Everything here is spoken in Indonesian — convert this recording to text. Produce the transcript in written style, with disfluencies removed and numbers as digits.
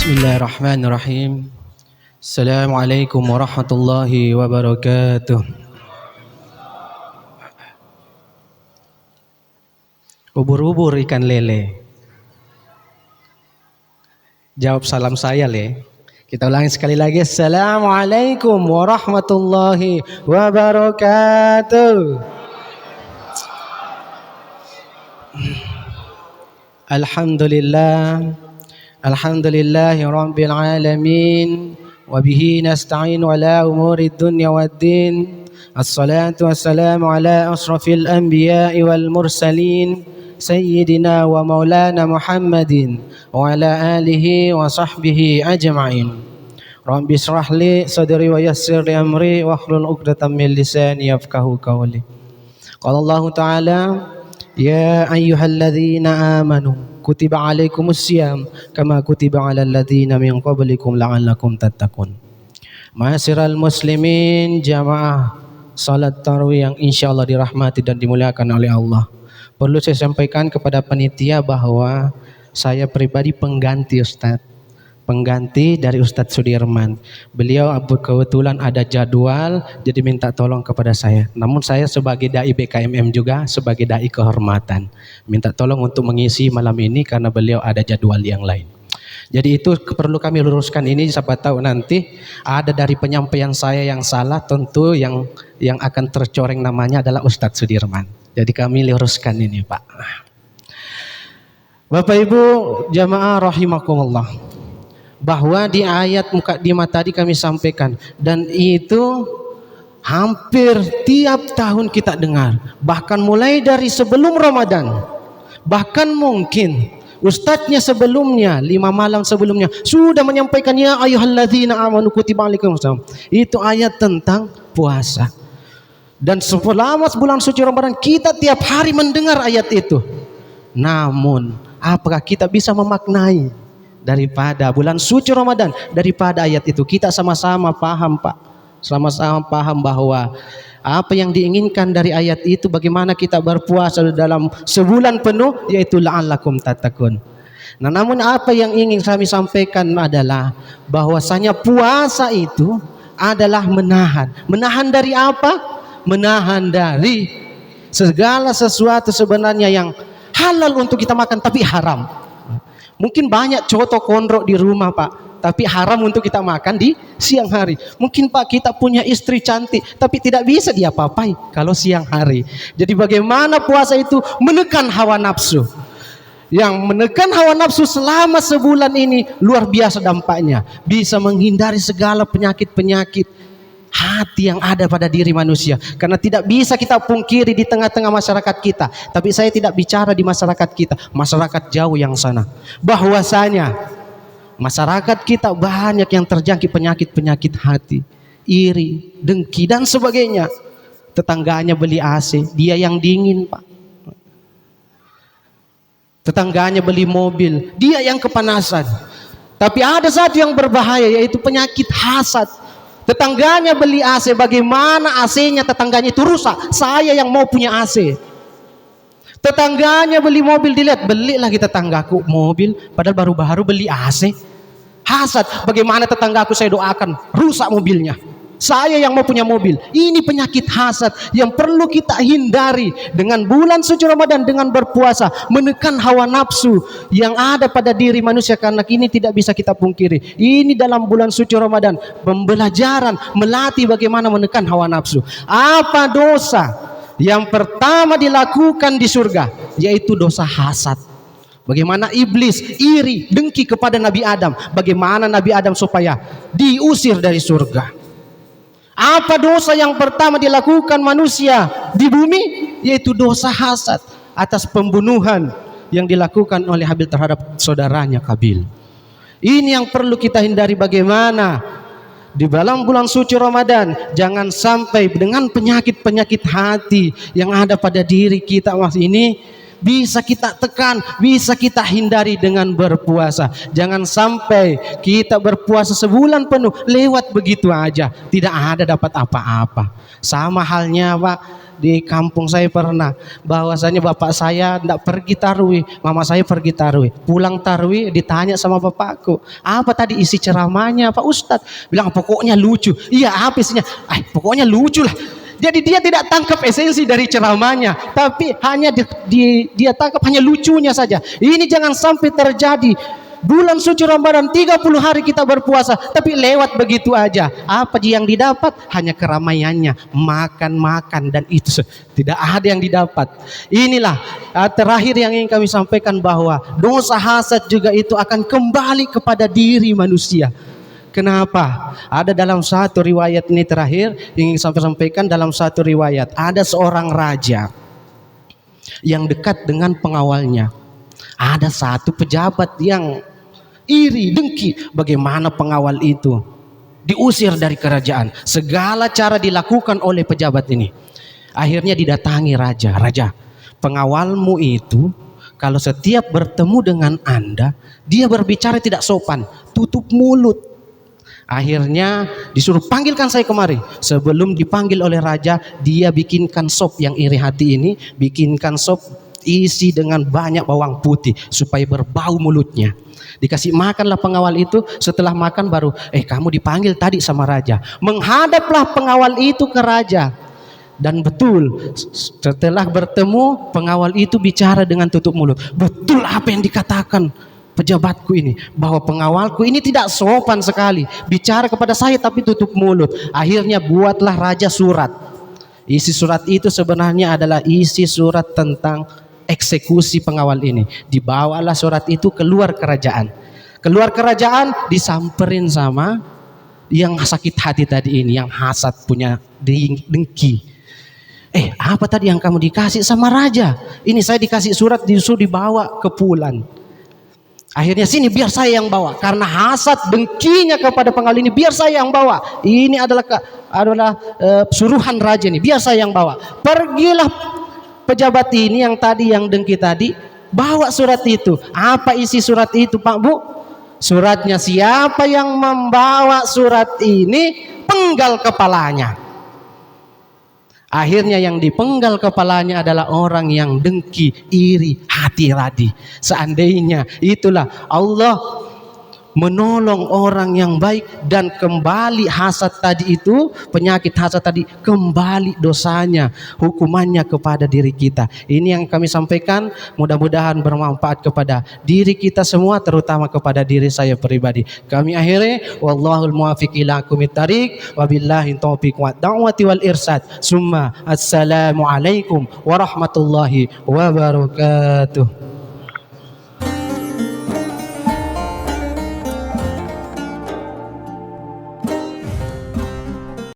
Bismillahirrahmanirrahim. Assalamualaikum warahmatullahi wabarakatuh. Ubur-ubur ikan lele. Jawab salam saya, Le. Kita ulangi sekali lagi. Assalamualaikum warahmatullahi wabarakatuh. Alhamdulillah. Alhamdulillahi rabbil alamin. Wabihi nasta'in ala umuri dunya waddin. Assalatu wassalamu ala asrafil anbiya'i wal mursalin. Sayyidina wa maulana Muhammadin wa ala alihi wa sahbihi ajma'in. Rabbi israh li sadri wa yassir li amri wa hlul 'uqdatam min lisani yafqahu qawli. Qala Allah Ta'ala, ya ayyuhalladzina amanu kutiba alaikumus syiyam kama kutiba alal ladzina min qablikum la'allakum tattaqun. Ma'asyiral muslimin, jamaah salat tarawih yang insyaallah dirahmati dan dimuliakan oleh Allah. Perlu saya sampaikan kepada panitia bahwa saya pribadi pengganti Ustadz. Pengganti dari Ustadz Sudirman. Beliau kebetulan ada jadwal, jadi minta tolong kepada saya. Namun saya sebagai dai BKMM juga, sebagai dai kehormatan, minta tolong untuk mengisi malam ini karena beliau ada jadwal yang lain. Jadi itu perlu kami luruskan ini, siapa tahu nanti ada dari penyampaian saya yang salah, tentu yang akan tercoreng namanya adalah Ustadz Sudirman. Jadi kami luruskan ini, Pak. Bapak Ibu jamaah rahimakumullah, bahwa di ayat mukadimah tadi kami sampaikan, dan itu hampir tiap tahun kita dengar, bahkan mulai dari sebelum Ramadan, bahkan mungkin ustadznya sebelumnya 5 malam sebelumnya sudah menyampaikan ya ayyuhalladzina amanu kutiba alaikumus syiyam. Itu ayat tentang puasa. Dan selama bulan suci Ramadan kita tiap hari mendengar ayat itu. Namun apakah kita bisa memaknai daripada bulan suci Ramadan, daripada ayat itu? Kita sama-sama paham, Pak. Sama-sama paham bahwa apa yang diinginkan dari ayat itu, bagaimana kita berpuasa dalam sebulan penuh, yaitu la'allakum tattaqun. Nah, namun apa yang ingin kami sampaikan adalah bahwasanya puasa itu adalah menahan. Menahan dari apa? Menahan dari segala sesuatu sebenarnya yang halal untuk kita makan tapi haram. Mungkin banyak coto kondro di rumah, Pak, tapi haram untuk kita makan di siang hari. Mungkin Pak kita punya istri cantik, tapi tidak bisa diapa-apai kalau siang hari. Jadi bagaimana puasa itu menekan hawa nafsu. Yang menekan hawa nafsu selama sebulan ini luar biasa dampaknya. Bisa menghindari segala penyakit-penyakit hati yang ada pada diri manusia. Karena tidak bisa kita pungkiri di tengah-tengah masyarakat kita, tapi saya tidak bicara di masyarakat kita, masyarakat jauh yang sana, bahwasanya masyarakat kita banyak yang terjangkit penyakit-penyakit hati, iri, dengki dan sebagainya. Tetangganya beli AC, dia yang dingin, Pak. Tetangganya beli mobil, dia yang kepanasan. Tapi ada satu yang berbahaya, yaitu penyakit hasad. Tetangganya beli AC, bagaimana AC-nya tetangganya itu rusak, saya yang mau punya AC. Tetangganya beli mobil, dilihat, beli lagi tetanggaku mobil, padahal baru-baru beli AC. Hasad, bagaimana tetanggaku saya doakan rusak mobilnya, saya yang mau punya mobil. Ini penyakit hasad yang perlu kita hindari dengan bulan suci Ramadan, dengan berpuasa, menekan hawa nafsu yang ada pada diri manusia. Karena ini tidak bisa kita pungkiri, ini dalam bulan suci Ramadan pembelajaran, melatih bagaimana menekan hawa nafsu. Apa dosa yang pertama dilakukan di surga? Yaitu dosa hasad. Bagaimana iblis iri, dengki kepada Nabi Adam, bagaimana Nabi Adam supaya diusir dari surga. Apa dosa yang pertama dilakukan manusia di bumi? Yaitu dosa hasad atas pembunuhan yang dilakukan oleh Habil terhadap saudaranya Qabil. Ini yang perlu kita hindari, bagaimana di dalam bulan suci Ramadan jangan sampai dengan penyakit-penyakit hati yang ada pada diri kita ini bisa kita tekan, bisa kita hindari dengan berpuasa. Jangan sampai kita berpuasa sebulan penuh lewat begitu aja, tidak ada dapat apa-apa. Sama halnya, Pak, di kampung saya pernah, bahwasanya bapak saya tidak pergi tarawih, mama saya pergi tarawih. Pulang tarawih ditanya sama bapakku, apa tadi isi ceramahnya Pak Ustadz? Bilang pokoknya lucu. Iya, apa isinya? Pokoknya lucu lah. Jadi dia tidak tangkap esensi dari ceramahnya, tapi hanya dia tangkap hanya lucunya saja. Ini jangan sampai terjadi. Bulan suci Ramadan 30 hari kita berpuasa, tapi lewat begitu aja. Apa yang didapat? Hanya keramaiannya, makan-makan, dan itu tidak ada yang didapat. Inilah terakhir yang ingin kami sampaikan, bahwa dosa hasad juga itu akan kembali kepada diri manusia. Kenapa? Ada dalam satu riwayat, ini terakhir ingin sampaikan, dalam satu riwayat ada seorang raja yang dekat dengan pengawalnya. Ada satu pejabat yang iri, dengki. Bagaimana pengawal itu diusir dari kerajaan? Segala cara dilakukan oleh pejabat ini. Akhirnya didatangi raja. Raja, pengawalmu itu kalau setiap bertemu dengan Anda, dia berbicara tidak sopan, tutup mulut. Akhirnya disuruh panggilkan saya kemari. Sebelum dipanggil oleh raja, dia bikinkan sop, yang iri hati ini bikinkan sop isi dengan banyak bawang putih supaya berbau mulutnya. Dikasih makanlah pengawal itu. Setelah makan baru, kamu dipanggil tadi sama raja. Menghadaplah pengawal itu ke raja. Dan betul, setelah bertemu, pengawal itu bicara dengan tutup mulut. Betul apa yang dikatakan pejabatku ini, bahwa pengawalku ini tidak sopan sekali, bicara kepada saya tapi tutup mulut. Akhirnya buatlah raja surat. Isi surat itu sebenarnya adalah isi surat tentang eksekusi pengawal ini. Dibawalah surat itu keluar kerajaan. Keluar kerajaan, disamperin sama yang sakit hati tadi ini, yang hasad, punya dengki. Apa tadi yang kamu dikasih sama raja? Ini saya dikasih surat, disuruh dibawa ke Pulan. Akhirnya sini biar saya yang bawa, karena hasad dengkinya kepada pengawal ini, biar saya yang bawa. Ini adalah suruhan raja ini, biar saya yang bawa. Pergilah pejabat ini yang tadi, yang dengki tadi, bawa surat itu. Apa isi surat itu, Pak Bu? Suratnya, siapa yang membawa surat ini, penggal kepalanya. Akhirnya yang dipenggal kepalanya adalah orang yang dengki, iri, hati radi. Seandainya itulah Allah menolong orang yang baik, dan kembali hasad tadi itu, penyakit hasad tadi, kembali dosanya, hukumannya kepada diri kita. Ini yang kami sampaikan, mudah-mudahan bermanfaat kepada diri kita semua, terutama kepada diri saya pribadi. Kami akhiri, wallahul muwaffiq ila aqwamit thariq, wabillahi taufiq wa da'wati wal irsad. Summa assalamu alaikum warahmatullahi wabarakatuh.